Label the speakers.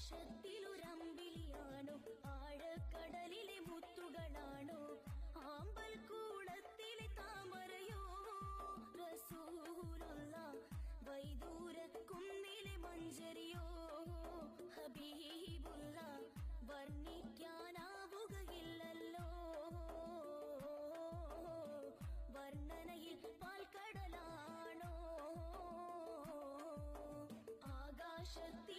Speaker 1: ആകാശത്തിലുരമ്പിളിയാണോ ആഴക്കടലിലെ മുത്തുകളാണോ ആമ്പൽ കൂടത്തിലെ താമരയോ റസൂലുള്ള വൈദൂര കുന്നിലെ മഞ്ചരിയോ ഹബീബുള്ള വർണ്ണിക്കാനാവുകയില്ലല്ലോ വർണ്ണനയിൽ പാൽക്കടലാണോ ആകാശത്തിൽ